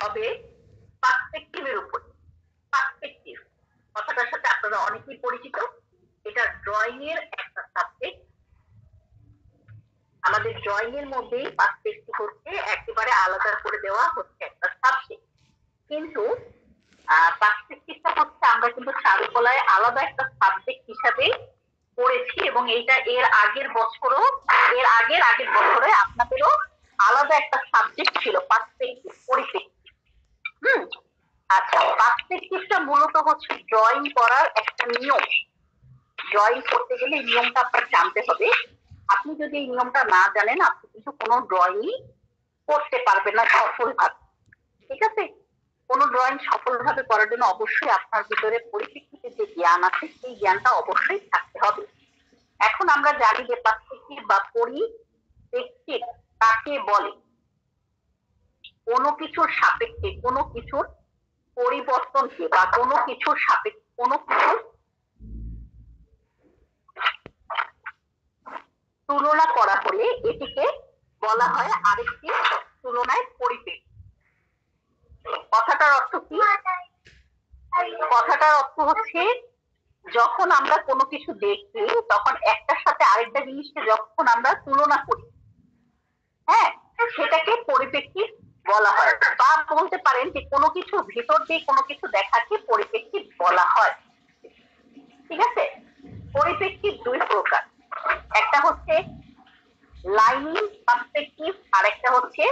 হবে পার্সপেক্টিভের উপর। পার্সপেক্টিভ কথাটার সাথে আপনারা অনেকেই পরিচিত। এটা ড্রয়িং এর একটা সাবজেক্ট। আমাদের ড্রয়িং এর মধ্যেই পার্সপেক্টিভ হচ্ছে একেবারে আলাদা করে দেওয়া হচ্ছে একটা সাবজেক্ট। কিন্তু পার্সপেক্টিভটা হচ্ছে আমরা কিন্তু চারুকলায় আলাদা একটা সাবজেক্ট হিসাবে পড়েছি, এবং এইটা এর আগের বছরও এর আগের আগের বছরে আপনাদেরও আলাদা একটা সাবজেক্ট ছিল পার্সপেক্টিভ, পরিপ্রেক্ষিত। আচ্ছা, পার্সপেক্টিভটা মূলত হচ্ছে ড্রয়িং করার একটা নিয়ম। ড্রয়িং করতে গেলে এই নিয়মটা আপনার জানতে হবে। আপনি যদি এই নিয়মটা না জানেন আপনি কিন্তু কোনো ড্রয়িং করতে পারবেন না সফলভাবে। ঠিক আছে? কোনো ড্রয়িং সফলভাবে করার জন্য অবশ্যই আপনার ভিতরে পরিপ্রেক্ষিতের যে জ্ঞান আছে সেই জ্ঞানটা অবশ্যই থাকতে হবে। এখন আমরা জানি যে পার্সপেক্টিভ বা পরিপ্রেক্ষিত কাকে বলে। কোনো কিছুর সাপেক্ষে কোনো কিছুর পরিবর্তনকে বা কোনো কিছুর সাপেক্ষে কোনো কিছুর তুলনা করা হলে এটিকে বলা হয় আরেকটি তুলনায় পরিপ্রেক্ষিত। কথাটার অর্থ কি? কথাটার অর্থ হচ্ছে যখন আমরা কোনো কিছু দেখি তখন একটার সাথে আরেকটা জিনিসকে যখন আমরা তুলনা করি, হ্যাঁ, সেটাকে পরিপ্রেক্ষিত বলা হয়। বা বলতে পারেন যে কোনো কিছু ভিতর দিয়ে কোনো কিছু দেখাকে পরিপ্রেক্ষিত বলা হয়। ঠিক আছে? পরিপ্রেক্ষিত দুই প্রকার, একটা হচ্ছে লাইনিং পার্সপেক্টিভ আর একটা হচ্ছে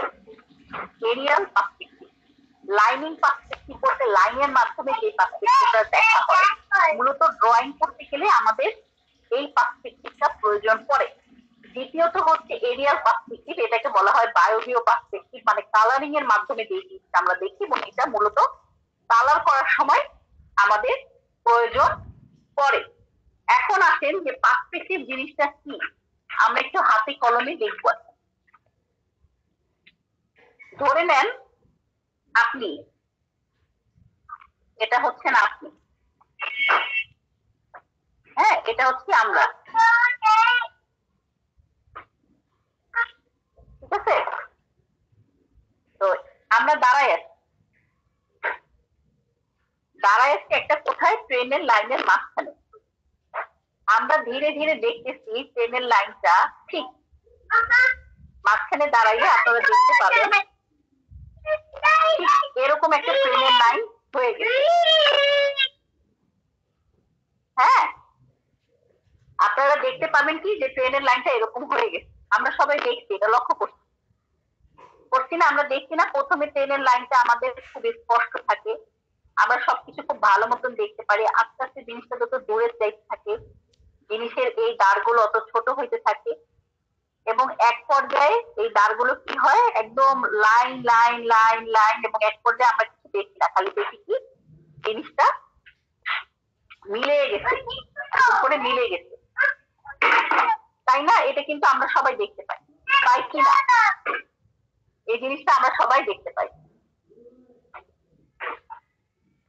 এরিয়াল পার্সপেক্টিভ। লাইনিং পার্সপেক্টিভ বলতে লাইনের মাধ্যমে যে পার্সপেক্টিভটা দেখা হয়, মূলত ড্রয়িং করতে গেলে আমাদের এই পার্সপেক্টিভটা প্রয়োজন পড়ে। দ্বিতীয়ত হচ্ছে এরিয়াল পার্সপেক্টিভ, এটাকে বলা হয় বায়োভিও পার্সপেক্টিভ, মানে কালারিং এর মাধ্যমে যে জিনিসটা আমরা দেখি, এবং এটা মূলত কালার করার সময় আমাদের প্রয়োজন পড়ে। এখন আসেন যে পার্সপেক্টিভ জিনিসটা কি, আমরা একটু হাতে কলমে দেখব। ধরে নেন আপনি, এটা হচ্ছেন আপনি, হ্যাঁ, এটা হচ্ছে আমরা। ঠিক আছে? তো আমরা দাঁড়ায় আছি, দাঁড়ায় আছি একটা কোথায়, ট্রেনের লাইনের মাঝখানে। আমরা ধীরে ধীরে দেখতেছি ট্রেনের লাইনটা ঠিক মাঝখানে দাঁড়াইয়ে আপনারা দেখতে পাবেন এরকম একটা ট্রেনের লাইন হয়ে গেছে। হ্যাঁ, আপনারা দেখতে পাবেন কি যে ট্রেনের লাইনটা এরকম হয়ে গেছে। আমরা সবাই দেখছি, এটা লক্ষ্য করছি, করছি না? আমরা দেখছি না? প্রথমে ট্রেনের লাইনটা আমাদের খুব স্পষ্ট থাকে, আমরা সবকিছু খুব ভালো মতন দেখতে পারি। আস্তে আস্তে জিনিসটা যত দূরে যাইতে থাকে, জিনিসের এই দাঁড়গুলো অত ছোট হইতে থাকে, এবং এক পর্যায়ে এই দাঁড়গুলো কি হয়, একদম লাইন লাইন লাইন লাইন, এবং এক পর্যায়ে আমরা কিছু দেখি না, খালি দেখি কি জিনিসটা মিলে গেছে, করে মিলে গেছে, তাই না? এটা কিন্তু আমরা সবাই দেখতে পাই, তাই কি না? এই জিনিসটা আমরা সবাই দেখতে পাই।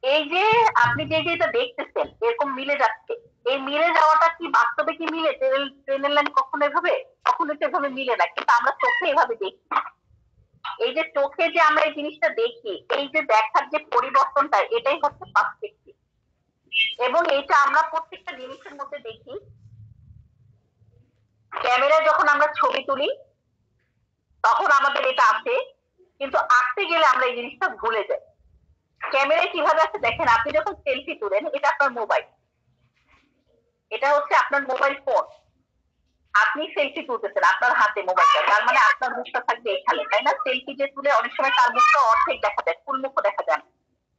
এই যে আপনি যে যেটা দেখতেছেন এরকম মিলে যাচ্ছে, এই মিলে যাওয়াটা কি বাস্তবে কি মিলে? ট্রেনের লাইন কখনো এভাবে, কখনো তো এভাবে মিলে না, কিন্তু আমরা চোখে এভাবে দেখি। এই যে চোখে যে আমরা এই জিনিসটা দেখি, এই যে দেখার যে পরিবর্তনটা, এটাই হচ্ছে পার্সপেক্টিভ। এবং এইটা আমরা প্রত্যেকটা জিনিসের মধ্যে দেখি। ক্যামেরায় যখন আমরা ছবি তুলি তখন আমাদের এটা আসে, কিন্তু আঁকতে গেলে আমরা এই জিনিসটা ভুলে যাই। ক্যামেরায় কিভাবে আছে দেখেন, আপনি যখন সেলফি তুলেন, এটা আপনার মোবাইল, এটা হচ্ছে আপনার মোবাইল ফোন, আপনি সেলফি তুলতেছেন আপনার হাতে মোবাইলটা, তার মানে আপনার মুখটা থাকবে এখানে, তাই না? সেলফি যে তুলে অনেক সময় তার মুখটা অর্ধেক দেখা যায়, ফুল মুখও দেখা যায়,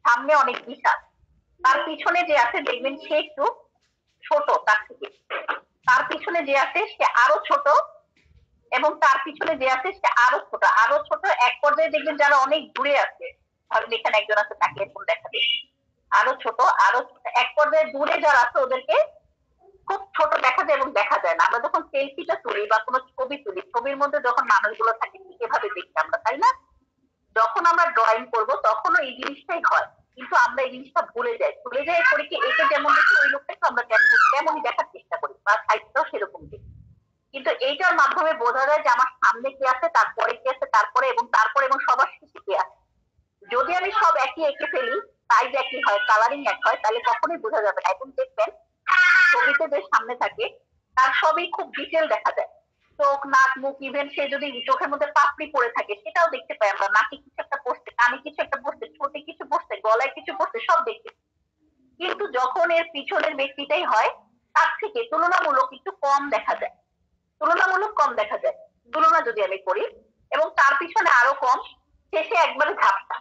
সামনে অনেক বিশাল, তার পিছনে যে আছে দেখবেন সে একটু ছোট তার থেকে, তার পিছনে যে আছে সে আরো ছোট, এবং তার পিছনে যে আছে সে আরো ছোট, আরো ছোট, এক পর্যায়ে দেখবেন যারা অনেক দূরে আছে, ধরেন এখানে একজন আছে, তাকে এরকম দেখাবে, আরো ছোট, আরো ছোট, এক পর্যায়ে দূরে যারা আছে ওদেরকে খুব ছোট দেখা যায় এবং দেখা যায় না। আমরা যখন সেলফিটা তুলি বা কোনো ছবি তুলি, ছবির মধ্যে যখন মানুষগুলো থাকে ঠিক এভাবে দেখি আমরা, তাই না? যখন আমরা ড্রয়িং করব তখনও এই জিনিসটাই হয়, কিন্তু আমরা এই জিনিসটা ভুলে যাই। ভুলে যাই করি কি, একে যেমন দেখি ওই লোকটাকে আমরা তেমনই দেখার চেষ্টা করি, বা সাইজটাও সেরকম দেখি। কিন্তু এইটার মাধ্যমে বোঝা যায় যে আমার সামনে কি আছে, তারপরে কি আছে, তারপরে এবং তারপরে এবং সবার শেষে কি আছে। যদি একই এঁকে ফেলি, সাইজ একই হয়, কালারিং এক হয়, তাহলে কখনোই বোঝা যাবে না। এখন দেখবেন ছবিতে যে সামনে থাকে তার সবই খুব ডিটেল দেখা যায়, চোখ, নাক, মুখ, ইভেন সে যদি চোখের মধ্যে পাপড়ি পড়ে থাকে সেটাও দেখতে পাই আমরা, নাকে কিছু একটা বসছে, কানে কিছু একটা বসছে, ঠোঁটে কিছু বসছে, গলায় কিছু বসছে, সব দেখতে। কিন্তু যখন এর পিছনের ব্যক্তিটাই হয় তার থেকে তুলনামূলক একটু কম দেখা যায়, তুলনামূলক কম দেখা যায় তুলনা যদি আমি করি, এবং তার পিছনে আরো কম, শেষে একবারে ঝাপটা,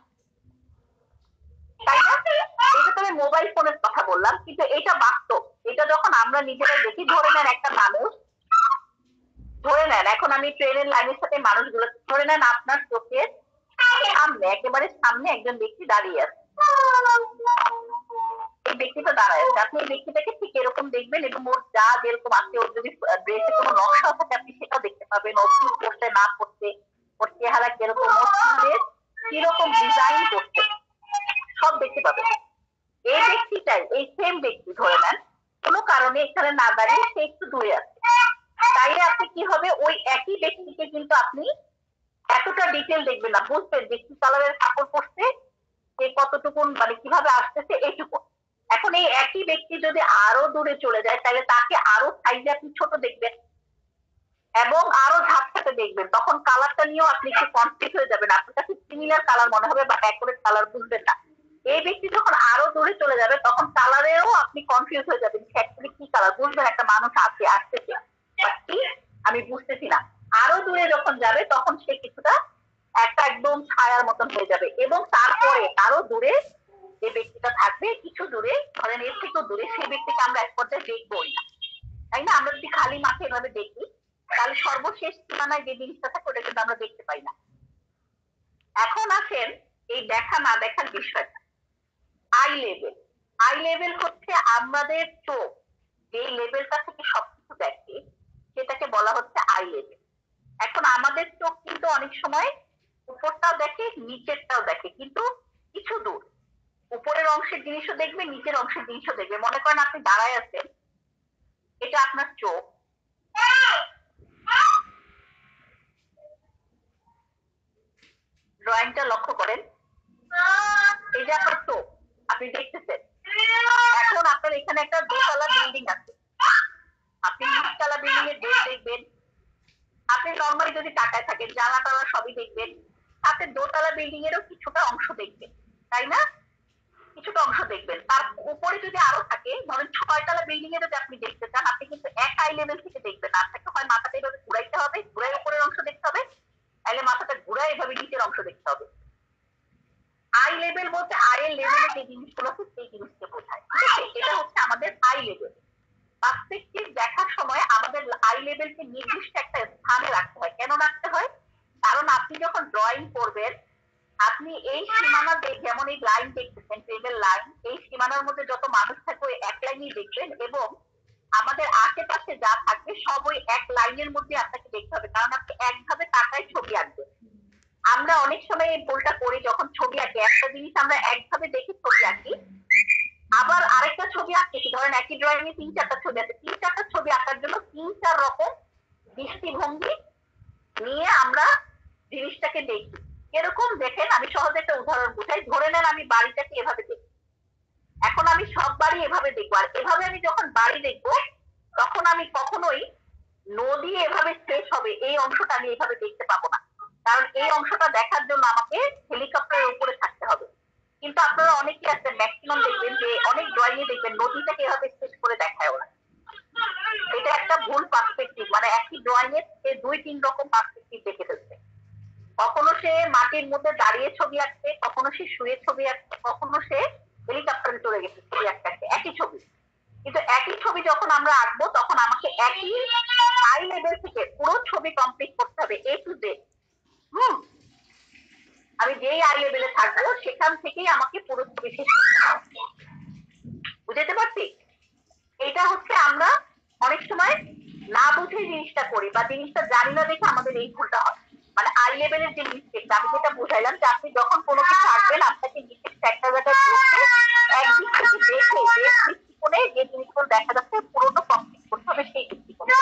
তাই না? এটা তো আমি মোবাইল ফোনের কথা বললাম, কিন্তু এটা বাস্তব। এটা যখন আমরা নিজেরাই দেখি, ধরে নেন একটা মানুষ, ধরে নেন এখন আমি ট্রেনের লাইনের সাথে মানুষগুলো, ধরে নেন আপনার চোখের সামনে, একেবারে সামনে একজন ব্যক্তি দাঁড়িয়ে আছে, এই ব্যক্তিটা দাঁড়ায় আছে, আপনি এই ব্যক্তিটাকে ঠিক এরকম দেখবেন, এবং ওর যা যেরকম আছে, ওর যদি ড্রেসে কোনো নকশা থাকে আপনি সেটাও দেখতে পাবেন, ওর কি করতে না করতে, ওর চেহারা কিরকম, ওর চুলের কিরকম ডিজাইন করতে, সব দেখতে পাবেন। এই ব্যক্তিটাই, এই সেম ব্যক্তি ধরে নেন কোনো কারণে এখানে না দাঁড়িয়ে সে একটু দূরে আছে, তাইলে আপনি কি হবে, ওই একই ব্যক্তিকে কিন্তু আপনি এতটা ডিটেল দেখবেন না, বুঝবেন যে কি কালারের কাপড় পরছে, সে কতটুকু মানে কিভাবে আসতেছে, এইটুকু। এখন এই একই ব্যক্তি যদি আরো দূরে চলে যায় তাহলে তাকে আরো সাইজে আপনি ছোট দেখবেন এবং আরো ঝাপসাতে দেখবেন, তখন কালারটা নিয়েও আপনি একটু কনফিউজ হয়ে যাবেন, আপনার কাছে সিমিলার কালার মনে হবে বা অ্যাকুরেট কালার বুঝবেন না। এই ব্যক্তি যখন আরো দূরে চলে যাবে তখন কালারেও আপনি কনফিউজ হয়ে যাবেন, অ্যাকচুয়ালি কি কালার, বুঝবেন একটা মানুষ আছে আসতেছে কি আমি বুঝতেছি না। আরো দূরে যখন যাবে তখন সে কিছুটা একটা একদম ছায়ার মতন হয়ে যাবে, এবং তারপরে আরো দূরে যে ব্যক্তিটা থাকবে, কিছু দূরে, ধরেন এর থেকেও দূরে, সেই ব্যক্তিকে আমরা এক পর্যায়ে দেখবোই না, তাই না? আমরা যদি খালি মাঠে এভাবে দেখি তাহলে সর্বশেষ সীমানায় যে জিনিসটা থাকে ওটা কিন্তু আমরা দেখতে পাই না। এখন আসেন এই দেখা না দেখার বিষয়টা, আই লেভেল। আই লেভেল হচ্ছে আমাদের চোখ যে লেভেলটা থেকে সবকিছু দেখে সেটাকে বলা হচ্ছে আই লেভেল। এখন আমাদের চোখ কিন্তু অনেক সময় উপরটাও দেখে নিচেরটাও দেখে, কিন্তু কিছু দূর, উপরের অংশের জিনিসও দেখবে, নিচের অংশের জিনিসও দেখবে। মনে করেন আপনি দাঁড়ায় আছেন, এটা আপনার চোখ, ড্রয়িংটা লক্ষ্য করেন, এই যে আপনার চোখ, আপনি দেখতেছেন। এখন আপনার এখানে একটা দোতলা বিল্ডিং আছে, আপনি নিচতলা বিল্ডিং এর গেট দেখবেন, আপনি নর্মালি যদি টাকায় থাকেন জানলা টালা সবই দেখবেন, সাথে দোতলা বিল্ডিং এরও কিছুটা অংশ দেখবেন, তাই না? কিছুটা অংশ দেখবেন। তার উপরে যদি আরো থাকে, ধরেন 6তলা বিল্ডিং এ যদি আপনি দেখতে চান, আপনি কিন্তু এক আই লেভেল থেকে দেখবেন, আপনাকে হয় মাথাটা এভাবে ঘুরাইতে হবে, ঘুরাই উপরের অংশ দেখতে হবে, তাহলে মাথাটা ঘুরাই এভাবে নিচের অংশ দেখতে হবে। আই লেভেল বলতে আয়ের লেভেলে যে জিনিসগুলো আছে সেই জিনিসকে বোঝায়, ঠিক আছে? এটা হচ্ছে আমাদের আই লেভেল। পার্সপেক্টিভ দেখার সময় আমাদের আই লেভেলকে নির্দিষ্ট একটা স্থানে রাখতে হয়। কেন রাখতে হয়? কারণ আপনি যখন ড্রয়িং করবেন, আপনি এই সীমানা যেমন এই লাইন দেখতেছেন, ট্রেনের লাইন, এই সীমানার মধ্যে যত মানুষ থাকবে ওই এক লাইনই দেখবেন, এবং আমাদের আশেপাশে যা থাকবে সব ওই এক লাইনের মধ্যে আপনাকে দেখতে হবে, কারণ আপনি একভাবে তাকায় ছবি আঁকবেন। আমরা অনেক সময় এই ভুলটা করি, যখন ছবি আঁকি একটা জিনিস আমরা একভাবে দেখে ছবি আঁকি, আবার আরেকটা ছবি আঁকতেছি, ধরেন একই ড্রয়িং এ 3-4টা ছবি আছে, 3-4টা ছবি আঁকার জন্য 3-4 রকম দৃষ্টিভঙ্গি নিয়ে আমরা জিনিসটাকে দেখি। এরকম দেখেন, আমি সহজে একটা উদাহরণ বুঝাই, ধরে নেন আমি বাড়িটাকে এভাবে দেখি, এখন আমি সব বাড়ি এভাবে দেখবো, আর এভাবে আমি যখন বাড়ি দেখবো তখন আমি কখনোই নদী এভাবে শেষ হবে এই অংশটা আমি এভাবে দেখতে পাবো না, কারণ এই অংশটা দেখার জন্য আমাকে হেলিকপ্টারের উপরে থাকতে হবে। কিন্তু আপনারা অনেকে আছেন, ম্যাক্সিমাম দেখবেন যে অনেক ড্রয়িং এ দেখবেন নদীটাকে এভাবে শেষ করে দেখায় ওরা, এটা একটা ভুল পার্সপেক্টিভ, মানে একই ড্রয়িং এর সে 2-3 রকম পার্সপেক্টিভ দেখে ফেলছে। কখনো সে মাটির মধ্যে দাঁড়িয়ে ছবি আঁকছে, কখনো সে শুয়ে ছবি আঁকছে, কখনো সে হেলিকপ্টারে চলে গেছে ছবি আঁকতে, একই ছবি। কিন্তু একই ছবি যখন আমরা আঁকবো তখন আমাকে একই আই লেভেল থেকে পুরো ছবি কমপ্লিট করতে হবে, এ টু জেড। আমি যেই আই লেভেলে থাকবো সেখান থেকেই আমাকে পুরো ছবি শেষ করতে হবে। বুঝতে পারছি? এটা হচ্ছে আমরা অনেক সময় না বুঝে জিনিসটা করি, বা জিনিসটা জানি না দেখে আমাদের এই ভুলটা হয়। মানে আই লেভেলের যে মিস্টেকটা আমি যেটা বুঝাইলাম, যে আপনি যখন কোনো কিছু আঁকবেন আপনাকে বিশেষ একটা জায়গায় বসে একদিক থেকে দেখে যে দৃষ্টিকোণে যে জিনিসগুলো দেখা যাচ্ছে পুরোটা কমপ্লিট করতে হবে সেই দৃষ্টিকোণে।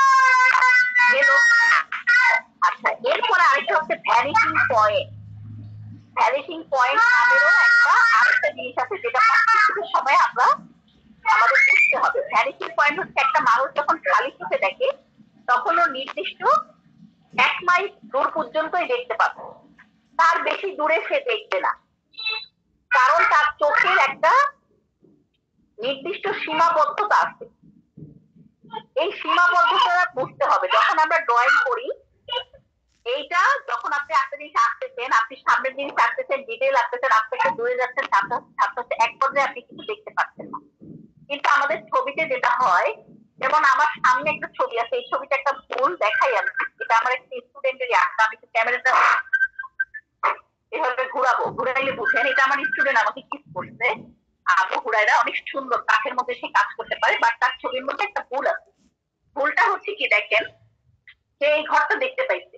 আচ্ছা, এরপরে আরেকটা হচ্ছে ভ্যানিশিং পয়েন্ট। ভ্যানিশিং পয়েন্ট নামেরও একটা আরো ভ্যানিশিং পয়েন্ট হচ্ছে একটা মানুষ যখন খালি চোখে দেখে তখন ও নির্দিষ্ট 1 মাইল দূর পর্যন্তই দেখতে পাবে, তার বেশি দূরে সে দেখবে না, কারণ তার চোখের একটা নির্দিষ্ট সীমাবদ্ধতা আছে। এই সীমাবদ্ধতা বুঝতে হবে। যখন আমরা ড্রয়িং করি, এইটা যখন আপনি একটা জিনিস আঁকতেছেন, আপনি সামনের জিনিস আঁকতেছেন, ডিটেল আঁকতেছেন, আস্তে আস্তে দূরে যাচ্ছেন, আস্তে এক পর্যায়ে আপনি কিছু দেখতে পাচ্ছেন না। কিন্তু আমাদের ছবিতে যেটা হয়, যেমন আমার সামনে একটা ছবি আছে, এই ছবিটা একটা ভুল দেখাই আমি, এটা আমার একটা স্টুডেন্টেরই আঁকা। আমি ক্যামেরাটা এভাবে ঘুরাবো, ঘুরাইলে বুঝেন এটা আমার স্টুডেন্ট আমাকে কিস করছে। আবু হুরায়রা অনেক সুন্দর কাঠের মধ্যে সে কাজ করতে পারে, বাট তার ছবির মধ্যে একটা ভুল আছে। ভুলটা হচ্ছে কি, দেখেন সে এই ঘরটা দেখতে পাইছে,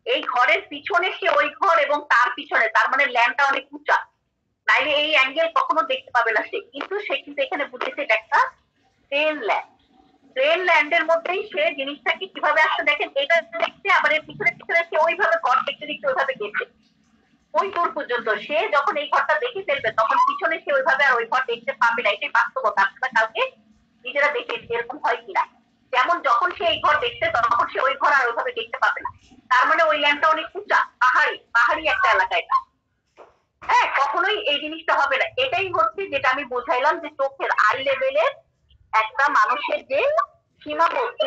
এই ঘরের পিছনে সে ওই ঘর এবং তার পিছনে, তার মানে ল্যান্ডটা অনেক উঁচা, নাইলে এই অ্যাঙ্গেল কখনো দেখতে পাবে না সে। কিন্তু সে কিন্তু এখানে বুঝেছে এটা একটা প্লেন ল্যান্ড। প্লেন ল্যান্ডের মধ্যেই সে জিনিসটাকে কিভাবে আসছে দেখেন, এটা দেখতে আবার এর পিছনে পিছনে সে ওইভাবে ঘর দেখতে দেখতে ওইভাবে গেছে ওই দূর পর্যন্ত। সে যখন এই ঘরটা দেখে ফেলবে তখন পিছনে সে ওইভাবে আর ওই ঘর দেখতে পাবে না। এটাই বাস্তবতা, আপনারা কালকে নিজেরা দেখে এরকম হয় কিনা। যেমন যখন সে এই ঘর দেখছে তখন সে ওই ঘর আর ওইভাবে দেখতে পাবে না, তার মানে ওই ল্যান্ডটা অনেক উঁচা, পাহাড়ি পাহাড়ি একটা এলাকা এটা। হ্যাঁ, কখনোই এই জিনিসটা হবে না। এটাই হচ্ছে যেটা আমি বুঝাইলাম যে চোখের আই লেভেলের একটা মানুষের যে সীমাবদ্ধ,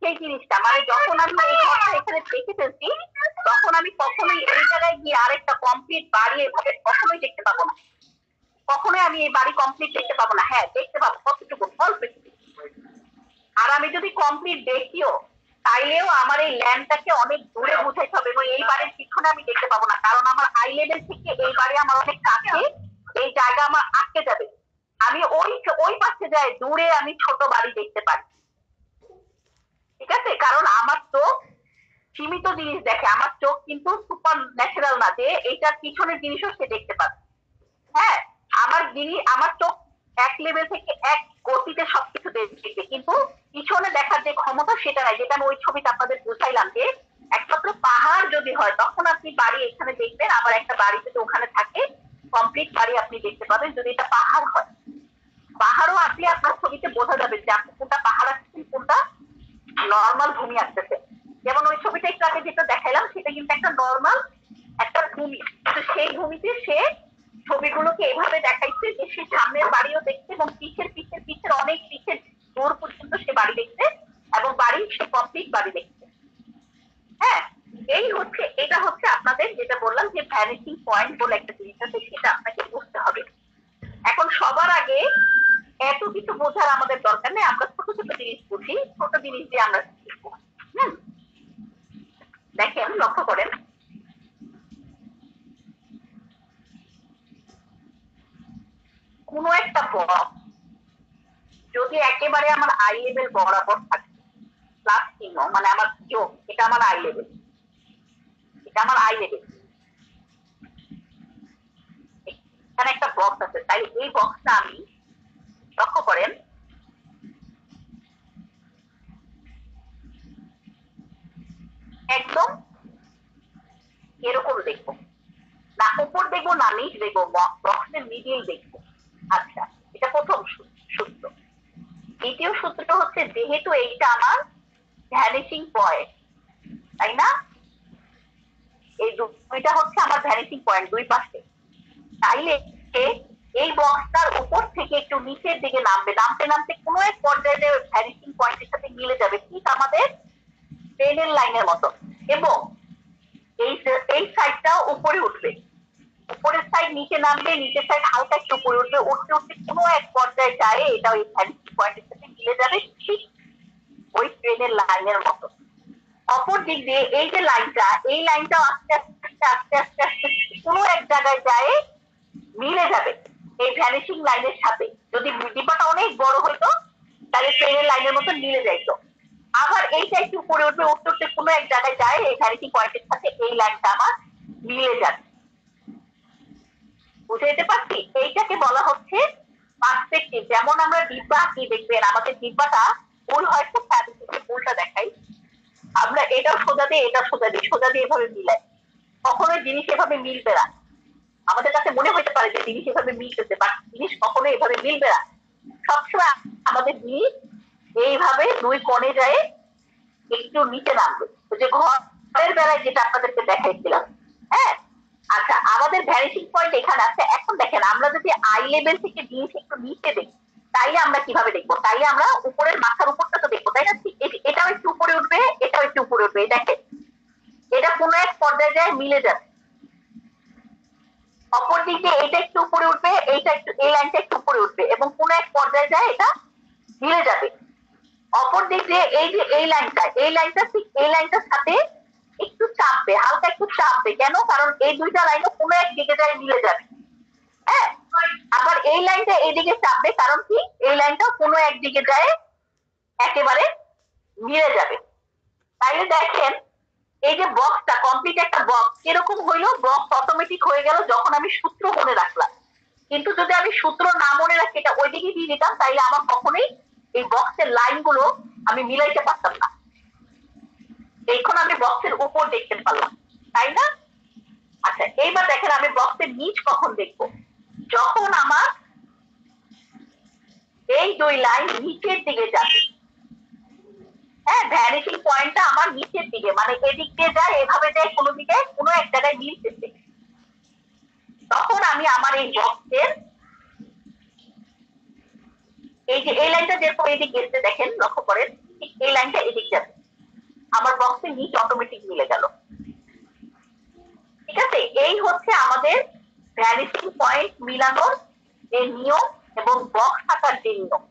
সেই জিনিসটা মানে যখন আমি এই ঘরটা এখানে দেখে ফেলছি তখন আমি কখনোই এই জায়গায় গিয়ে আরেকটা কমপ্লিট বাড়ি এভাবে কখনোই দেখতে পাবো না। কখনোই আমি এই বাড়ি কমপ্লিট দেখতে পাবো না। হ্যাঁ, দেখতে পাবো কতটুকু, অল্প একটু। আর আমি যদি কমপ্লিট দেখিও তাইলেও আমার এই ল্যান্ডটাকে অনেক দূরে বুঝাইতে হবে এবং এই বাড়ির পিছনে আমি দেখতে পাবো না, কারণ আমার আই লেভেল থেকে এই বাড়ি আমার অনেক কাছে, এই জায়গা আমার আটকে যাবে। আমি ওই পাশে যাই দূরে আমি ছোট বাড়ি দেখতে পারি। ঠিক আছে, কারণ আমার চোখ সীমিত জিনিস দেখে, আমার চোখ কিন্তু সুপার ন্যাচারাল না যে এইটার পিছনের জিনিসও সে দেখতে পাবে। হ্যাঁ, আমার চোখ এক লেভেল থেকে এক গতিতে সবকিছু দেখবে, কিন্তু পিছনে দেখার যে ক্ষমতা সেটা নাই, যেটা আমি ওই ছবিটা আপনাদের বুঝাইলাম যে একমাত্র পাহাড় যদি হয় তখন আপনি বাড়ি এখানে দেখবেন, আবার একটা বাড়ি যদি ওখানে থাকে কমপ্লিট বাড়ি আপনি দেখতে পাবেন। যদি এটা পাহাড় হয়, পাহাড়ও আপনি আপনার ছবিতে বোঝা যাবে যে আপনি কোনটা পাহাড় আসছেন কোনটা নর্মাল ভূমি আসতেছে। যেমন ওই ছবিটা একটু আগে যেটা দেখাইলাম সেটা কিন্তু একটা নর্মাল একটা ভূমি, তো সেই ভূমিতে সে ছবিগুলোকে এভাবে দেখাইছে যে সে সামনের বাড়িও দেখছে এবং পিছের অনেক পিছের দূর পর্যন্ত সে বাড়ি দেখছে এবং বাড়ি সে কমপ্লিট বাড়ি দেখছে। হ্যাঁ, এটা হচ্ছে আপনাদের যেটা বললাম যে ভ্যানিশিং পয়েন্ট বলে একটা জিনিস আছে, সেটা আপনাকে বুঝতে হবে। এখন সবার আগে এত কিছু বোঝার আমাদের দরকার নেই, আমরা ছোট ছোট জিনিস বুঝি, ছোট জিনিস দিয়ে আমরা শিখবো। দেখেন, লক্ষ্য করেন, কোন একটা বক্স যদি একেবারে আমার আই লেভেল বরাবর থাকে, প্লাস চিহ্ন মানে আমার চোখ, এটা আমার আই লেভেল, এটা আমার আই লেভেল, এখানে একটা বক্স আছে, তাই এই বক্সটা আমি লক্ষ্য করেন একদম এরকম দেখবো না, উপর দেখবো না নিচ দেখবো, বক্সের মিডিল দেখবো। আচ্ছা, এটা প্রথম সূত্র। দ্বিতীয় সূত্রটা হচ্ছে যেহেতু এইটা আমার ভ্যানিশিং পয়েন্ট, তাই না, এই দুইটা হচ্ছে আমার ভ্যানিশিং পয়েন্ট দুই পাশে, তাইলে এই বক্সটার উপর থেকে একটু নিচের দিকে নামবে, নামতে নামতে কোনো এক পর্যায়ে ভ্যানিশিং পয়েন্টের সাথে মিলে যাবে, ঠিক আমাদের ট্রেনের লাইনের মতো, এবং এই সাইডটাও উপরে উঠবে, উপরের সাইড নিচে নামবে, নিচের সাইড হালকা একটু উপরে উঠবে, উঠতে উঠতে কোনো এক পর্যায়ে যায় এটা ওই ভ্যানিশিং পয়েন্টের সাথে মিলে যাবে, ঠিক ওই ট্রেনের লাইনের মতো। অপর দিক দিয়ে এই যে লাইনটা, এই লাইনটাও আস্তে আস্তে আস্তে আস্তে আস্তে কোনো এক জায়গায় যায় মিলে যাবে এই ভ্যানিশিং লাইনের সাথে। যদি ডিব্বাটা অনেক বড় হইতো তাহলে ট্রেনের লাইনের মতো মিলে যাইতো। আবার এইটা একটু উপরে উঠবে, উঠতে উঠতে কোনো এক জায়গায় যায় এই ভ্যানিশিং পয়েন্টের সাথে এই লাইনটা আমার মিলে যাবে। বুঝে যেতে পারছি? এইটাকে বলা হচ্ছে পার্সপেক্টিভ। যেমন আমরা ডিব্বা কি দেখবেন, আমাদের ডিব্বাটা ভুল হয় কোথায়, আমি ভুলটা দেখাই, আমরা এটাও সোজা দিয়ে এটা সোজা দিয়ে এভাবে মিলাই, কখনোই জিনিস এভাবে মিলবে না। আমাদের কাছে মনে হতে পারে যে জিনিস এভাবে মিলতেছে, বাট জিনিস কখনো এভাবে মিলবে না। সবসময় আমাদের জিনিস এইভাবে দুই কোণে যায় একটু নিচে নামবে, যে ঘরের বেলায় যেটা আপনাদেরকে দেখাইছিলাম। হ্যাঁ, আচ্ছা, আমাদের ভ্যানিশিং পয়েন্ট এখানে আছে। এখন দেখেন, আমরা যদি আই লেভেল থেকে জিনিস একটু নিচে দেখি, তাইলে আমরা কিভাবে দেখবো? তাইলে আমরা উপরের মাথার উপরটা তো দেখবো, তাই না? এটাও একটু উপরে উঠবে, এটাও একটু উপরে উঠবে। দেখেন, এটা কোনো এক পর্যায়ে যায় মিলে যাবে। অপর দিকে এটা একটু উপরে উঠবে, এইটা একটু, এই লাইনটা একটু উপরে উঠবে, এবং কোনো এক পর্যায়ে যায় এটা মিলে যাবে। অপর দিক দিয়ে এই যে এই লাইনটা ঠিক এই লাইনটার সাথে একটু চাপবে, হালকা একটু চাপবে। কেন? কারণ এই দুইটা লাইনও কোনো এক দিকে যায় মিলে যাবে। হ্যাঁ, আবার এই লাইনটা এইদিকে চাপবে, কারণ কি এই লাইনটা কোনো একদিকে যায় একেবারে মিলে যাবে। তাইলে দেখেন, এই যে বক্সটা কমপ্লিট একটা বক্স কিরকম হইলো? বক্স অটোমেটিক হয়ে গেল যখন আমি সূত্র মনে রাখলাম। কিন্তু যদি আমি সূত্র না মনে রাখি, এটা ওইদিকে দিয়ে দিতাম, তাইলে আমার কখনোই এই বক্সের লাইন গুলো আমি মিলাইতে পারতাম না। এখন আমি বক্সের উপর দেখতে পারলাম, তাই না? আচ্ছা, এইবার দেখেন, আমি বক্সের নিচ কখন দেখবো? যখন আমার এই দুই লাইন নিচের দিকে যাবে। হ্যাঁ, ভ্যানিশিং পয়েন্টটা আমার নিচের দিকে, মানে এদিক দিয়ে যায়, এভাবে যায়, কোনো দিকে কোনো এক জায়গায় মিলতেছে। তখন আমি আমার এই বক্সের এই যে এই লাইনটা যেরকম এদিক গেছে, দেখেন, লক্ষ্য করেন, ঠিক এই লাইনটা এদিক যাবে, আমার বক্সের নিচ অটোমেটিক মিলে গেল। ঠিক আছে, এই হচ্ছে আমাদের ভ্যানিশিং পয়েন্ট মিলানোর যে নিয়ম এবং বক্স থাকার যে নিয়ম।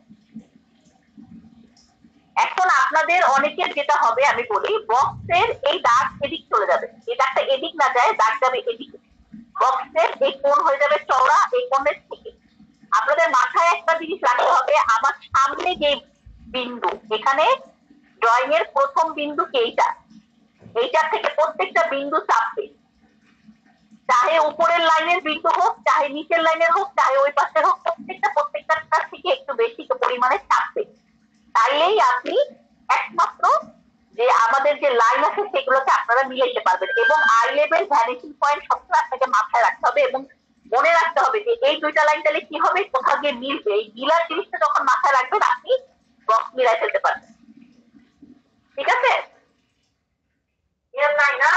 এখন আপনাদের অনেকের যেটা হবে আমি বলি, বক্সের এই দাগ এদিক চলে যাবে, এই দাগটা এদিক না যায়, দাগ যাবে এদিকে। বক্সের এই কোণ হয়ে যাবে চওড়া, এই কোণের থেকে। আপনাদের মাথায় একটা জিনিস রাখতে হবে, আমার সামনে যে বিন্দু, এখানে ড্রয়িং এর প্রথম বিন্দু এইটা, এইটার থেকে প্রত্যেকটা বিন্দু চাপবে, চাহে উপরের লাইনের বিন্দু হোক, চাহে নিচের লাইনের হোক, চাহে ওই পাশের হোক, প্রত্যেকটার কাছ থেকে একটু বেশি পরিমাণে চাপবে। তাইলেই আপনি একমাত্র যে আমাদের যে লাইন আছে সেগুলোকে আপনারা মিলাইতে পারবেন। এবং আই লেভেল ভ্যানিশিং পয়েন্ট সবসময় আপনাকে মাথায় রাখতে হবে এবং মনে রাখতে হবে যে এই দুইটা লাইন তাহলে কি হবে, কোথাও গিয়ে মিলবে। এই মিলার জিনিসটা যখন মাথায় রাখবেন, আপনি বক্স মিলাই ফেলতে পারবেন। ঠিক আছে, এরকম নাই না?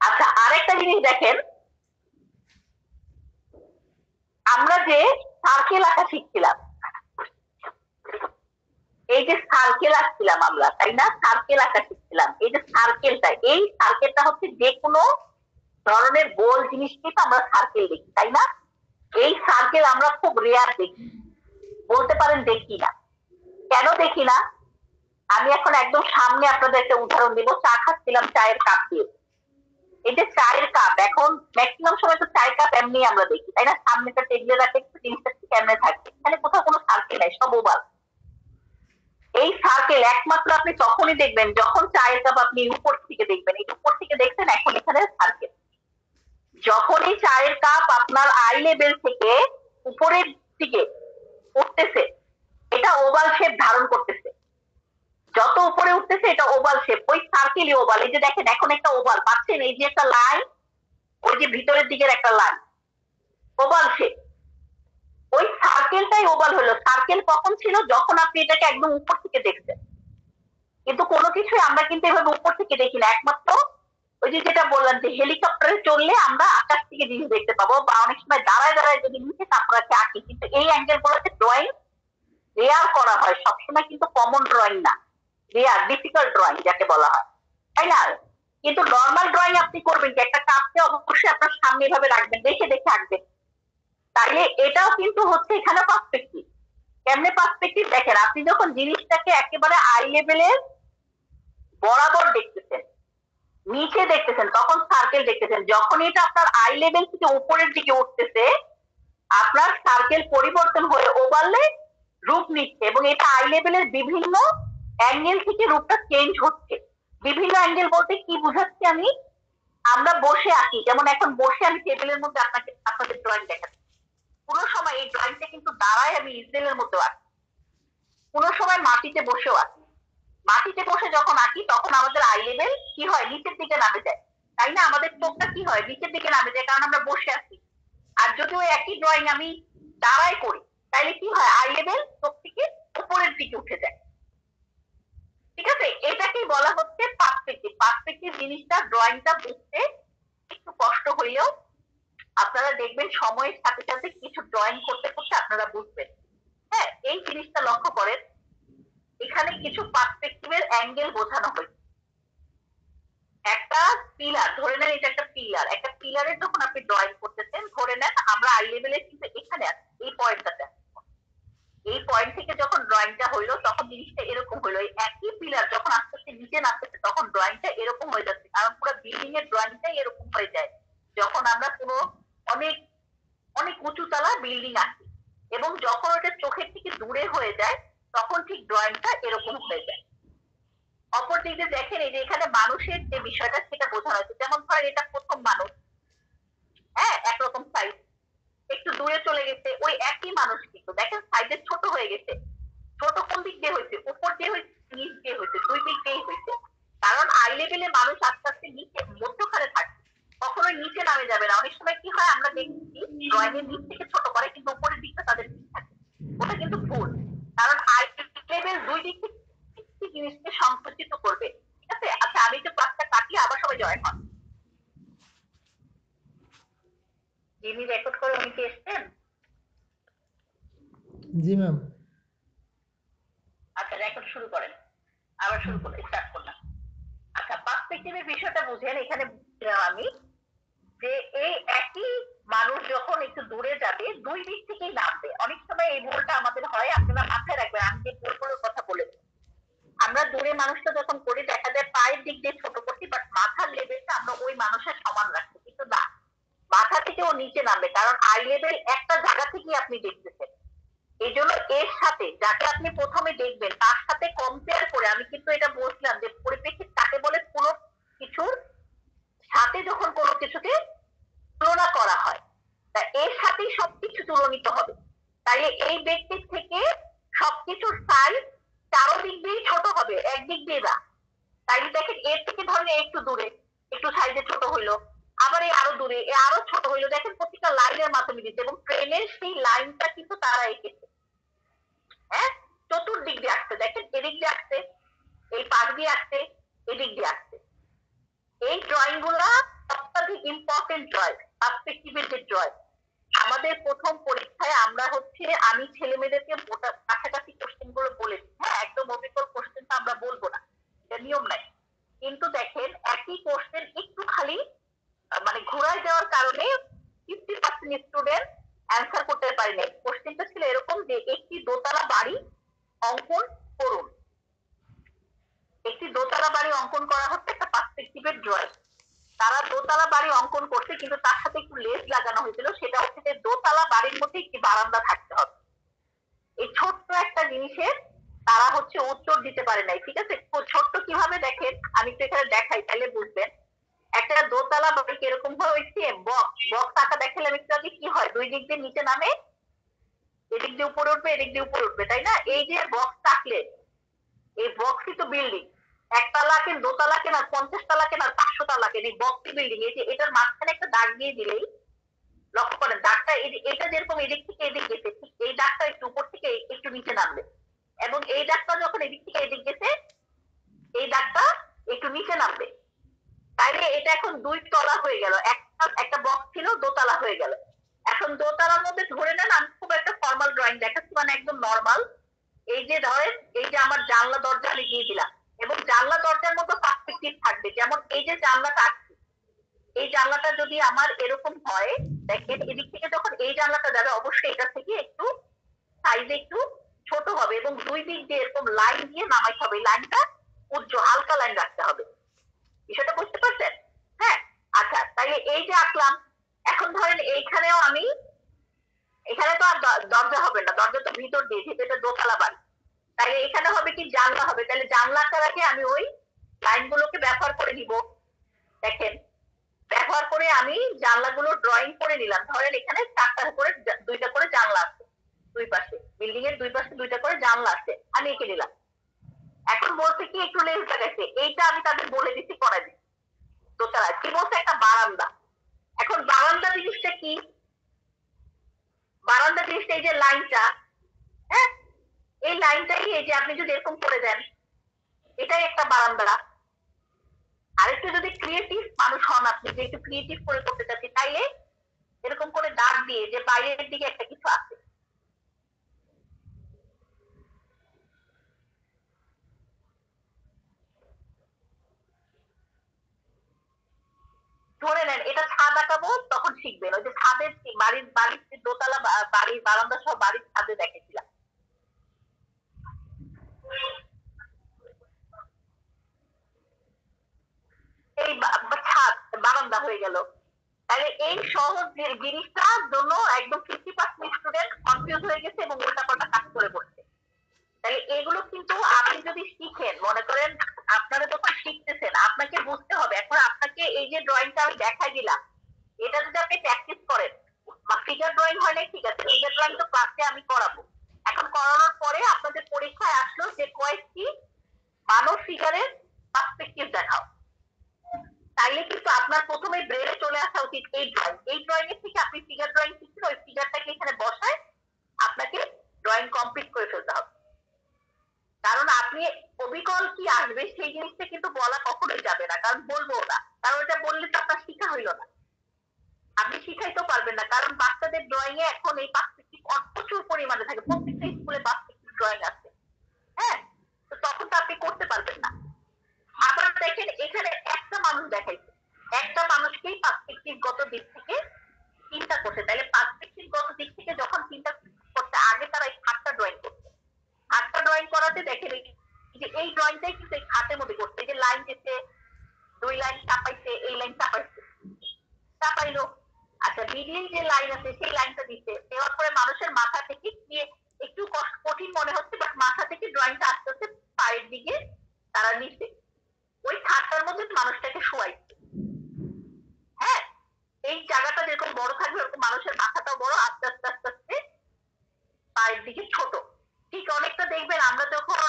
আচ্ছা, আরেকটা জিনিস দেখেন, আমরা যে সার্কেল আঁকা শিখছিলাম, এই যে সার্কেল আঁকছিলাম আমরা, তাই না? সার্কেল আঁকা শিখছিলাম। এই যে সার্কেলটা, এই সার্কেলটা হচ্ছে যে কোনো ধরনের গোল জিনিসকে তো আমরা সার্কেল দেখি, তাই না? এই সার্কেল আমরা খুব রেয়ার দেখি, বলতে পারেন দেখি না। কেন দেখি না? আমি এখন একদম সামনে আপনাদের একটা উদাহরণ দেবো। চা খাচ্ছিলাম চায়ের কাপ দিয়ে। এই যে চায়ের কাপ, এখন ম্যাক্সিমাম সময় তো চায়ের কাপ এমনি আমরা দেখি, তাই না? সামনেটা টেবিলে রাখে, জিনিসটা কেমনে থাকে, এখানে কোথাও কোনো সার্কেল নাই, সব ওভার। এই সার্কেল একমাত্র আপনি তখনই দেখবেন যখন চায়ের কাপ আপনি উপর থেকে দেখবেন। এই উপর থেকে দেখছেন, এখন এখানে সার্কেল। যখনই চায়ের কাপ আপনার আই লেভেল থেকে উপরের দিকে উঠতেছে, এটা ওভাল শেপ ধারণ করতেছে। যত উপরে উঠতেছে এটা ওভাল শেপ, ওই সার্কেলই ওভাল। এই যে দেখেন, এখন একটা ওভাল পাচ্ছেন, এই যে একটা লাইন, ওই যে ভিতরের দিকের একটা লাইন, ওভাল শেপ। ওই সার্কেলটাই ওভাল হলো। সার্কেল কখন ছিল? যখন আপনি এটাকে একদম উপর থেকে দেখছেন। কিন্তু কোনো কিছুই আমরা কিন্তু এভাবে উপর থেকে দেখি না, একমাত্র ওই যে যেটা বললাম যে হেলিকপ্টারে চললে আমরা আকাশ থেকে জিনিস দেখতে পাবো, বা অনেক সময় দাঁড়ায় দাঁড়ায় যদি নিচে তাপমাত্রাকে আঁকি। কিন্তু এই অ্যাঙ্গেল গুলোতে ড্রয়িং রেয়ার করা হয়, সবসময় কিন্তু কমন ড্রয়িং না, রেয়ার ডিফিকাল্ট ড্রয়িং যাকে বলা হয়, তাই না? কিন্তু নর্মাল ড্রয়িং আপনি করবেন কি, একটা কাপকে অবশ্যই আপনার সামনে এভাবে রাখবেন, দেখে দেখে আঁকবেন। তাহলে এটাও কিন্তু হচ্ছে এখানে পার্সপেক্টিভ। কেমনে পার্সপেক্টিভ? দেখেন, আপনি যখন জিনিসটাকে একেবারে আই লেভেলের বরাবর দেখতেছেন, নিচে দেখতেছেন, তখন সার্কেল দেখতেছেন। যখন এটা আপনার আই লেভেল থেকে উপরের দিকে উঠতেছে, আপনার সার্কেল পরিবর্তন হয়ে ওভালে রূপ নিচ্ছে, এবং এটা আই লেভেলের বিভিন্ন অ্যাঙ্গেল থেকে রূপটা চেঞ্জ হচ্ছে। বিভিন্ন অ্যাঙ্গেল বলতে কি বুঝাচ্ছি আমি? আমরা বসে আঁকি, যেমন এখন বসে আমি টেবিলের মধ্যে আপনাদের ড্রয়িং দেখাচ্ছি। কোনো সময় এই ড্রয়িংটা কিন্তু দাঁড়ায় আমি ইসরায়েলের মধ্যে আঁকি, কোনো সময় মাটিতে বসেও আঁকি। মাটিতে বসে যখন আঁকি তখন আমাদের আই লেভেল কি হয়, নিচের দিকে নামে যায়, তাই না? আমাদের চোখটা কি হয়, নিচের দিকে নামে যায়, কারণ আমরা বসে আছি। আর যদি ওই একই ড্রয়িং আমি দাঁড়ায় করি, তাইলে কি হয়, আই লেভেল চোখ থেকে উপরের দিকে উঠে যায়। ঠিক আছে, এটাকেই বলা হচ্ছে পার্সপেক্টিভ। পার্সপেক্টিভ জিনিসটা ড্রয়িংটা বুঝতে একটু কষ্ট হইলেও আপনারা দেখবেন সময়ের সাথে সাথে কিছু ড্রয়িং করতে করতে আপনারা বুঝবেন। হ্যাঁ, এই জিনিসটা লক্ষ্য করেন, এখানে কিছু পার্সপেক্টিভের অ্যাঙ্গেল বোঝানো হয়েছে। একটা পিলার ধরে নেন, এটা একটা পিলার, একটা পিলারের যখন আপনি ড্রয়িং করতেছেন, ধরে নেন আমরা আই লেভেলে কিন্তু এখানে আছি, এই পয়েন্টটাতে, এই পয়েন্ট থেকে যখন ড্রয়িংটা হইলো তখন জিনিসটা এরকম হইলো। এই একই পিলার যখন আস্তে আস্তে নিচে নামতেছে তখন ড্রয়িংটা এরকম হয়ে যাচ্ছে, কারণ পুরো বিল্ডিং এর ড্রয়িংটাই এরকম হয়ে যায় যখন আমরা কোনো অনেক অনেক উঁচু তলা বিল্ডিং আঁকি, এবং যখন ওটা চোখের থেকে দূরে হয়ে যায় তখন ঠিক ড্রয়িংটা এরকম হয়ে যায়। অপর দিকে দেখেন, এই যে এখানে মানুষের যে বিষয়টা সেটা বোঝানো হয়েছে। যেমন ধরেন এটা প্রথম মানুষ, হ্যাঁ, একরকম সাইজ, একটু দূরে চলে গেছে, ওই একই মানুষ কিন্তু দেখেন সাইজে ছোট হয়ে গেছে। ছোট কোন দিক দিয়ে হয়েছে, উপর দিয়ে হয়েছে, নিচ দিয়ে হয়েছে, দুই দিক দিয়েই হয়েছে। কারণ আই লেভেলে মানুষ আস্তে আস্তে নিচে মধ্যখানে থাকে, কখনোই নিচে নামে যাবে না। অনেক সময় কি হয়, আমরা দেখছি ড্রয়িং এর নিচ থেকে ছোট করে কিন্তু উপরের দিকটা তাদের ঠিক থাকে, ওটা কিন্তু ভুল। কারণ আই লেভেল দুই দিক থেকে জিনিসকে সংকুচিত করবে। ঠিক আছে, আচ্ছা আমি একটু ক্লাসটা কাটিয়ে আবার সবাই জয়েন হন। যিনি রেকর্ড করে উনি কি এসছেন? জি ম্যাম। আচ্ছা, রেকর্ড শুরু করেন, আবার শুরু করলে স্টার্ট করলাম। আচ্ছা, পার্সপেক্টিভের বিষয়টা বুঝেন, এখানে বুঝলাম আমি যে এই একই মানুষ যখন একটু দূরে যাবে দুই দিক থেকেই নামবে। অনেক সময় এই ভুলটা আমাদের হয়, আপনারা মাথায় রাখবেন। আমি যে ভুলগুলোর কথা বলেছি, আমরা দূরে মানুষটা যখন করি দেখা যায় পায়ের দিক দিয়ে ছোট করছি, বাট মাথার লেভেলটা আমরা ওই মানুষের সমান রাখছি, কিন্তু না, মাথা থেকে ও নিচে নামবে, কারণ আই লেভেল একটা জায়গা থেকেই আপনি দেখতেছেন। এই জন্য এর সাথে যাকে আপনি প্রথমে দেখবেন তার সাথে কম্পেয়ার করে, আমি কিন্তু এটা বলছিলাম যে পরিপ্রেক্ষিত কাকে বলে, কোনো কিছুর সাথে যখন কোনো কিছুকে তুলনা করা হয়, তা এর সাথেই সবকিছু তুলনিত হবে। তাইলে এই ব্যক্তির থেকে সবকিছুর সাইজ চারোদিক দিয়েই ছোট হবে, একদিক দিয়ে না। তাইলে দেখেন এর থেকে ধরেন একটু দূরে একটু সাইজে ছোট হইলো, আবার এই আরো দূরে এ আরো ছোট হইলো। দেখেন প্রত্যেকটা লাইনের মাধ্যমে দিচ্ছে, এবং ট্রেনের সেই লাইনটা কিন্তু তারা এঁকেছে। হ্যাঁ, চতুর্দিক দিয়ে আসছে, দেখেন এদিক দিয়ে আসছে, এই পাশ দিয়ে আসছে, এদিক দিয়ে আসছে। এই ড্রয়িং গুলা অত্যাধিক ইম্পর্টেন্ট ড্রয়িং, পার্সপেক্টিভের যে ড্রয়িং। আমাদের প্রথম পরীক্ষায় আমরা হচ্ছে, আমি ছেলে মেয়েদেরকে কাছাকাছি কোশ্চেন গুলো বলেছি। হ্যাঁ, একদম অবিকল কোশ্চেনটা আমরা বলবো না, এটা নিয়ম নাই। কিন্তু দেখেন একই কোশ্চেন একটু খালি মানে ঘুরায় যাওয়ার কারণে 50% স্টুডেন্ট অ্যান্সার করতে পারেনি। কোশ্চেনটা ছিল এরকম যে একটি দোতলা বাড়ি অঙ্কন করুন। একটি দোতলা বাড়ি অঙ্কন করা হচ্ছে একটা পার্সপেক্টিভের ড্রয়িং। তারা দোতলা বাড়ি অঙ্কন করছে, কিন্তু তার সাথে একটু লেস লাগানো হয়েছিল, সেটা হচ্ছে যে দোতলা বাড়ির মধ্যে একটি বারান্দা থাকতে হবে। এই ছোট্ট একটা জিনিসের তারা হচ্ছে উত্তর দিতে পারে নাই। ঠিক আছে, ছোট্ট কিভাবে দেখেন, আমি তো এখানে দেখাই তাহলে বুঝবেন। একটা দোতলা বাড়ি কিরকম হয়, ওই সেম বক্স বক্স আঁকা দেখালাম একটু আগে, কি হয় দুই দিক দিয়ে নিচে নামে, এদিক দিয়ে উপরে উঠবে, এদিক দিয়ে উপরে উঠবে, তাই না? এই যে বক্স আঁকলে, এই বক্সই তো বিল্ডিং, একতলা কেন, দোতলা কেন, আর 50 তলা কেন, আর 500 তলা কেন, এই বক্সই বিল্ডিং। এই যে এটার মাঝখানে একটা দাগ দিয়ে দিলেই, লক্ষ্য করেন দাগটা, এটা যেরকম এদিক থেকে এদিক গেছে, ঠিক এই দাগটা একটু উপর থেকে একটু নিচে নামবে, এবং এই দাগটা যখন এদিক থেকে এদিক গেছে এই দাগটা একটু নিচে নামবে। তাইলে এটা এখন দুই তলা হয়ে গেল, একটা বক্স ছিল দোতলা হয়ে গেল। এখন দোতলার মধ্যে ধরে নেন, আমি খুব একটা ফর্মাল ড্রয়িং দেখাচ্ছি, মানে একদম নর্মাল। এই যে ধরেন, এই যে আমার জানলা দরজা আমি দিয়ে দিলাম, এবং জানলা দরজার মতো পার্সপেক্টিভ থাকবে। যেমন এই যে জানলাটা আছে, এই জানলাটা যদি আমার এরকম হয়, দেখেন এদিক থেকে যখন এই জানলাটা যাবে অবশ্যই এটা থেকে একটু সাইজে একটু ছোট হবে, এবং দুই দিক দিয়ে এরকম লাইন দিয়ে নামাইতে হবে। লাইনটা উজ্জ্বল হালকা লাইন রাখতে হবে। বিষয়টা বুঝতে পারছেন? হ্যাঁ, আচ্ছা, তাইলে এই যে আঁকলাম, এখন ধরেন এইখানেও আমি, এখানে তো আর দরজা হবে না, দরজা তো ভিতর দিয়ে, যেহেতু এটা দোতলা বাড়ি, তাইলে এখানে হবে কি জানলা হবে। তাহলে জানলাটার আগে আমি ওই লাইনগুলোকে ব্যবহার করে নিব। দেখেন, ব্যবহার করে আমি জানলাগুলো ড্রয়িং করে নিলাম। ধরেন এখানে দুইটা করে জানলা আছে, দুই পাশে বিল্ডিং এর দুই পাশে দুইটা করে জানলা আছে, আমি এঁকে নিলাম। এখন বলছে কি একটু লেন্স লাগাইছে, এইটা আমি তাদের বলে দিচ্ছি, করাই দিচ্ছি। দোতলা কি বলছে, একটা বারান্দা। এখন বারান্দা জিনিসটা কি, বারান্দা জিনিসটা এই যে লাইনটা, হ্যাঁ, এই লাইনটাই এই যে আপনি যদি এরকম করে দেন, এটাই একটা বারান্দা। আরেকটু যদি ক্রিয়েটিভ মানুষ হন, আপনি যে একটু ক্রিয়েটিভ করে করতে চাচ্ছি, তাইলে এরকম করে দাগ দিয়ে যে বাইরের দিকে একটা কিছু আছে, ধরে নেন এটা ছাদ আঁকাবো, তখন শিখবেন। ওই যে ছাদের বাড়ির দোতলা বাড়ির বারান্দা সহ বাড়ির ছাদে দেখেছিলাম। এই ছাদ বারান্দা হয়ে গেল। তাহলে এই সহজ জিনিসটার জন্য একদম 50% স্টুডেন্ট কনফিউজ হয়ে গেছে এবং উল্টাপাল্টা কাজ করে পড়ছে। তাহলে এগুলো কিন্তু আপনি যদি শিখেন, মনে করেন আপনারা যখন শিখতেছেন, আপনাকে বুঝতে হবে। এখন আপনাকে এই যে ড্রয়িংটা আমি দেখাই দিলাম, এটা যদি আপনি প্র্যাকটিস করেন, ফিগার ড্রয়িং হয় না, ঠিক আছে, ফিগার ড্রয়িং তো ক্লাসে আমি করাবো। এখন করানোর পরে আপনাদের পরীক্ষায় আসলো যে কয়েকটি মানব ফিগারের পার্সপেক্টিভ দেখাও, তাইলে কিন্তু আপনার প্রথমে ব্রেনে চলে আসা উচিত এই ড্রয়িং। এই ড্রয়িং এর থেকে আপনি ফিগার ড্রয়িং শিখছেন, ওই ফিগারটাকে এখানে বসায় আপনাকে ড্রয়িং কমপ্লিট করে ফেলতে হবে। কারণ আপনি অবিকল কি আসবে সেই জিনিসটা কিন্তু বলা কখনোই যাবে না, কারণ বলবো না, কারণ এটা বললে তো আপনার শিখা হইল না, আপনি শিখাইতেও পারবেন না। কারণ বাচ্চাদের ড্রয়িং এ এখন এই পার্সপেক্টিভ প্রচুর পরিমাণে থাকে, প্রত্যেকটা স্কুলে পার্সপেক্টিভ ড্রয়িং আছে, হ্যাঁ, তো তখন তো আপনি করতে পারবেন না। আবার দেখেন এখানে একটা মানুষ দেখাইছে, একটা মানুষকেই পার্সপেক্টিভ গত দিক থেকে চিন্তা করছে। তাহলে পার্সপেক্টিভ গত দিক থেকে যখন চিন্তা করতে, আগে তারা এই খাটটা ড্রয়িং করছে, খাটটা ড্রয়িং করাতে দেখেন যে এই ড্রয়িংটাই কিন্তু এই খাটের মধ্যে করছে। যে লাইন দিচ্ছে, 2 লাইন চাপাইছে, এই লাইন চাপাইছে, চাপাইলো, আচ্ছা মিডিল যে লাইন আছে সেই লাইনটা দিচ্ছে, দেওয়ার পরে মানুষের মাথা থেকে গিয়ে একটু কঠিন মনে হচ্ছে, বাট মাথা থেকে ড্রয়িংটা আস্তে আস্তে পায়ের দিকে তারা নিচ্ছে, ওই খাটটার মধ্যে মানুষটাকে শোয়াইছে। হ্যাঁ, এই জায়গাটা যেরকম বড় থাকবে ওরকম মানুষের মাথাটাও বড়, আস্তে আস্তে আস্তে আস্তে পায়ের দিকে ছোট। ঠিক অনেকটা দেখবেন আমরা যখন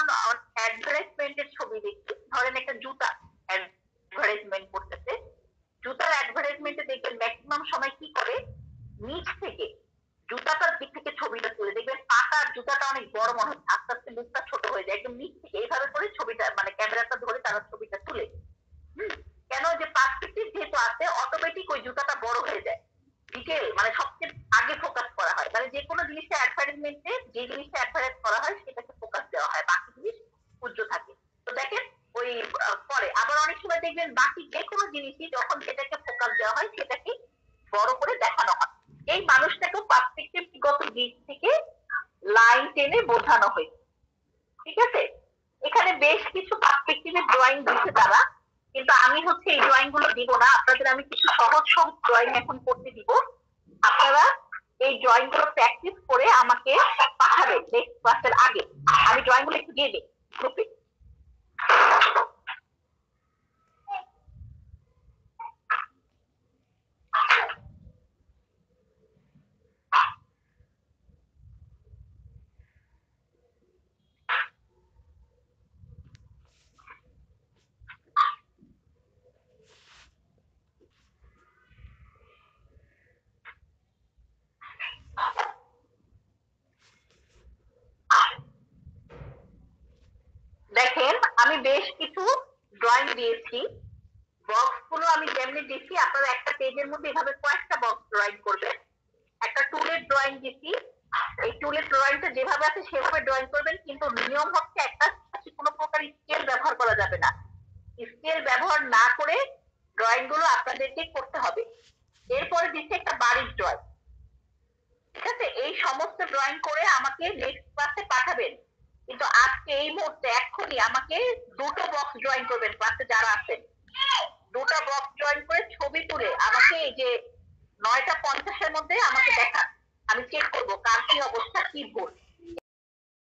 অ্যাডভার্টাইজমেন্টের ছবি দেখি, ধরেন একটা জুতা অ্যাডভার্টাইজমেন্ট করতেছে, জুতার অ্যাডভার্টাইজমেন্টে দেখবেন ম্যাক্সিমাম সময় কি করে, নিচ থেকে জুতাটার দিক থেকে ছবিটা তুলে দেখবেন, পাটার জুতাটা অনেক বড় মনে হচ্ছে, আস্তে আস্তে মুখটা ছোট হয়ে যায়, একদম নিচ থেকে এইভাবে করে ছবিটা মানে ক্যামেরাটা ধরে তারা ছবিটা তুলে। কেন, যে পার্সপেক্টিভ যেহেতু আছে, অটোমেটিক ওই জুতাটা বড় হয়ে যায়, ডিটেল মানে সবচেয়ে আগে ফোকাস করা হয়, মানে যে কোনো জিনিসটা অ্যাডভার্টাইজমেন্টে যে জিনিসটা অ্যাডভার্টাইজ করা হয় সেটাকে ফোকাস দেওয়া হয়, বাকি জিনিস উজ্জ্ব থাকে। তো দেখেন ওই পরে আবার অনেক সময় দেখবেন বাকি যে কোনো জিনিসই যখন সেটাকে ফোকাস দেওয়া হয় সেটাকে বড় করে দেখানো হয়। এই মানুষটাকেও পার্সপেক্টিভ গত দিক থেকে লাইন টেনে বোঝানো হয়েছে, ঠিক আছে। এখানে বেশ কিছু পার্সপেক্টিভের ড্রয়িং দিচ্ছে তারা, কিন্তু আমি হচ্ছে এই ড্রয়িং গুলো দিব না, আপনাদের আমি কিছু সহজ সহজ ড্রয়িং এখন করতে দিব। আপনারা এই ড্রয়িং গুলো প্র্যাকটিস করে আমাকে পাঠাবেন নেক্সট ক্লাসের আগে। আমি ড্রয়িং গুলো একটু দিয়ে দিই গ্রুপে। দেখেন আমি বেশ কিছু ড্রয়িং দিয়েছি, বক্স গুলো আমি যেমনি দিচ্ছি আপনারা একটা পেজের মধ্যে এভাবে কয়েকটা বক্স ড্রয়িং করবেন। একটা টুলের ড্রয়িং দিচ্ছি, এই টুলের ড্রয়িংটা যেভাবে আছে সেভাবে ড্রয়িং করবেন, কিন্তু নিয়ম হচ্ছে একটা, কোনো প্রকার স্কেল ব্যবহার করা যাবে না, স্কেল ব্যবহার না করে ড্রয়িং গুলো আপনাদেরকে করতে হবে। এরপরে দিচ্ছে একটা বাড়ির ড্রয়িং, ঠিক আছে। এই সমস্ত ড্রয়িং করে আমাকে নেক্সট ক্লাসে পাঠাবেন, কিন্তু আজকে এই মুহূর্তে এক্ষুনি আমাকে দুটো বক্স ড্রয়িং করবেন, ক্লাসে যারা আছেন দুটো বক্স ড্রয়িং করে ছবি তুলে আমাকে এই যে 9টা 50-এর মধ্যে আমাকে দেখান, আমি চেক করবো কার কি অবস্থা, কি ভুল।